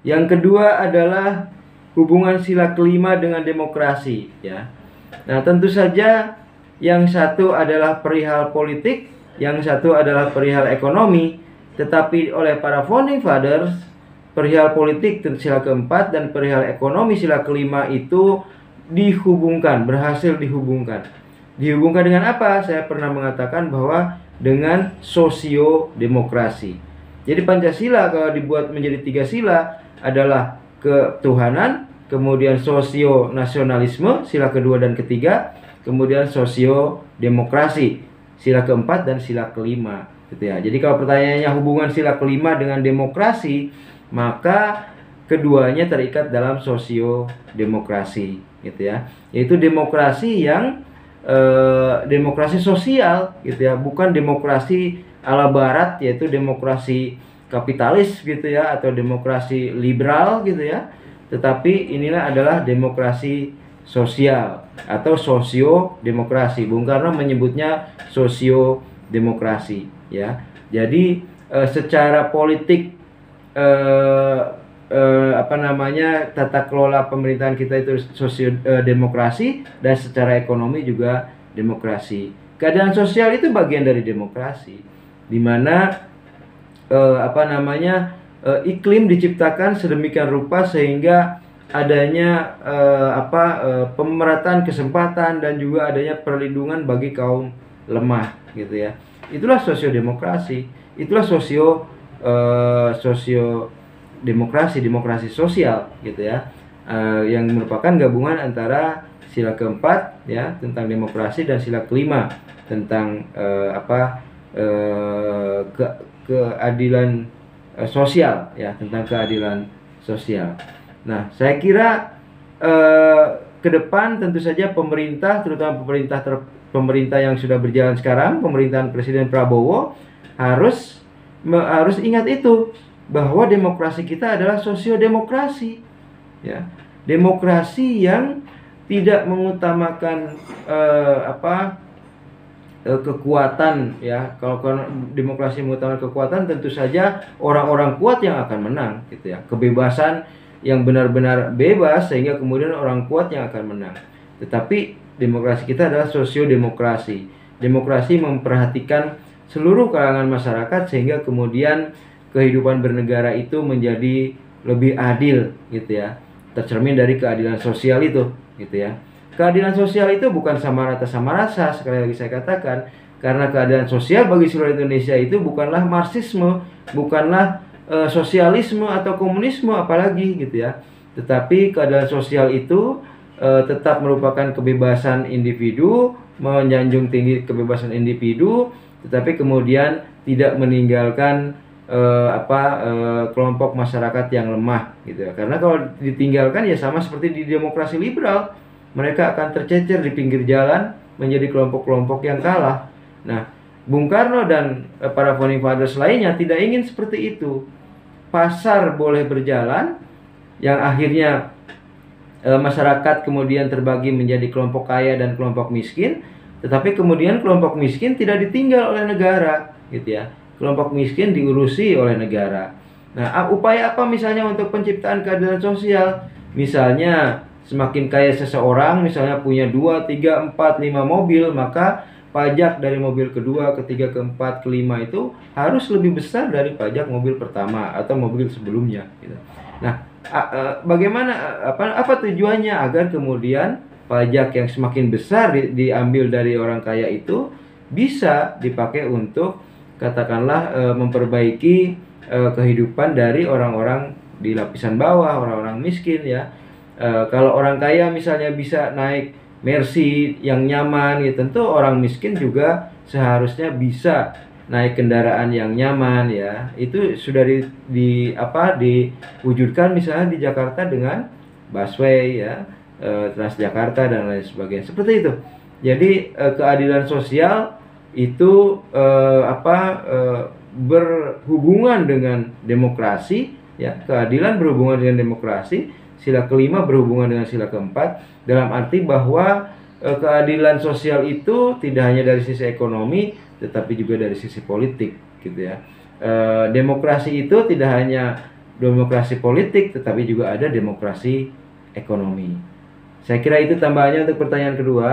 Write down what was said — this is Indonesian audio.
Yang kedua adalah hubungan sila kelima dengan demokrasi, ya. Nah, tentu saja yang satu adalah perihal politik, yang satu adalah perihal ekonomi, tetapi oleh para founding fathers, perihal politik sila keempat dan perihal ekonomi sila kelima itu dihubungkan, berhasil dihubungkan. Dihubungkan dengan apa? Saya pernah mengatakan bahwa dengan sosiodemokrasi. Jadi Pancasila kalau dibuat menjadi 3 sila adalah ketuhanan, kemudian sosio-nasionalisme, sila kedua dan ketiga, kemudian sosio-demokrasi, sila keempat dan sila kelima, gitu ya. Jadi kalau pertanyaannya hubungan sila kelima dengan demokrasi, maka keduanya terikat dalam sosio-demokrasi, gitu ya. Yaitu demokrasi yang demokrasi sosial, gitu ya, bukan demokrasi ala barat, yaitu demokrasi kapitalis, gitu ya, atau demokrasi liberal, gitu ya. Tetapi inilah adalah demokrasi sosial atau sosiodemokrasi. Bung Karno menyebutnya sosiodemokrasi, ya. Jadi secara politik tata kelola pemerintahan kita itu sosiodemokrasi, dan secara ekonomi juga demokrasi. Keadaan sosial itu bagian dari demokrasi, di mana iklim diciptakan sedemikian rupa sehingga adanya pemerataan kesempatan dan juga adanya perlindungan bagi kaum lemah, gitu ya. Itulah sosiodemokrasi, itulah demokrasi sosial, gitu ya, yang merupakan gabungan antara sila keempat, ya, tentang demokrasi, dan sila kelima tentang keadilan sosial, ya, tentang keadilan sosial. Nah, saya kira ke depan tentu saja pemerintah, terutama pemerintah yang sudah berjalan sekarang, pemerintahan Presiden Prabowo, harus ingat itu, bahwa demokrasi kita adalah sosiodemokrasi, ya, demokrasi yang tidak mengutamakan kekuatan, ya. Kalau demokrasi mengutamakan kekuatan, tentu saja orang-orang kuat yang akan menang, gitu ya. Kebebasan yang benar-benar bebas sehingga kemudian orang kuat yang akan menang. Tetapi demokrasi kita adalah sosiodemokrasi. Demokrasi memperhatikan seluruh kalangan masyarakat sehingga kemudian kehidupan bernegara itu menjadi lebih adil, gitu ya. Tercermin dari keadilan sosial itu, gitu ya. Keadilan sosial itu bukan sama rata sama rasa, sekali lagi saya katakan, karena keadilan sosial bagi seluruh Indonesia itu bukanlah marxisme, bukanlah sosialisme atau komunisme apalagi, gitu ya. Tetapi keadilan sosial itu tetap merupakan kebebasan individu, menyanjung tinggi kebebasan individu, tetapi kemudian tidak meninggalkan kelompok masyarakat yang lemah, gitu ya. Karena kalau ditinggalkan ya sama seperti di demokrasi liberal, mereka akan tercecer di pinggir jalan menjadi kelompok-kelompok yang kalah. Nah, Bung Karno dan para founding fathers lainnya tidak ingin seperti itu. Pasar boleh berjalan, yang akhirnya masyarakat kemudian terbagi menjadi kelompok kaya dan kelompok miskin, tetapi kemudian kelompok miskin tidak ditinggal oleh negara, gitu ya. Kelompok miskin diurusi oleh negara. Nah, upaya apa misalnya untuk penciptaan keadilan sosial? Misalnya semakin kaya seseorang, misalnya punya 2, 3, 4, 5 mobil, maka pajak dari mobil kedua, ketiga, keempat, kelima itu harus lebih besar dari pajak mobil pertama atau mobil sebelumnya, gitu. Nah, bagaimana apa tujuannya agar kemudian pajak yang semakin besar diambil dari orang kaya itu bisa dipakai untuk katakanlah memperbaiki kehidupan dari orang-orang di lapisan bawah, orang-orang miskin, ya. Kalau orang kaya misalnya bisa naik Mercy yang nyaman, ya tentu orang miskin juga seharusnya bisa naik kendaraan yang nyaman, ya. Itu sudah diwujudkan misalnya di Jakarta dengan busway, ya, Transjakarta dan lain sebagainya. Seperti itu. Jadi keadilan sosial itu berhubungan dengan demokrasi, ya. Keadilan berhubungan dengan demokrasi. Sila kelima berhubungan dengan sila keempat, dalam arti bahwa keadilan sosial itu tidak hanya dari sisi ekonomi, tetapi juga dari sisi politik, gitu ya. Demokrasi itu tidak hanya demokrasi politik, tetapi juga ada demokrasi ekonomi. Saya kira itu tambahannya untuk pertanyaan kedua.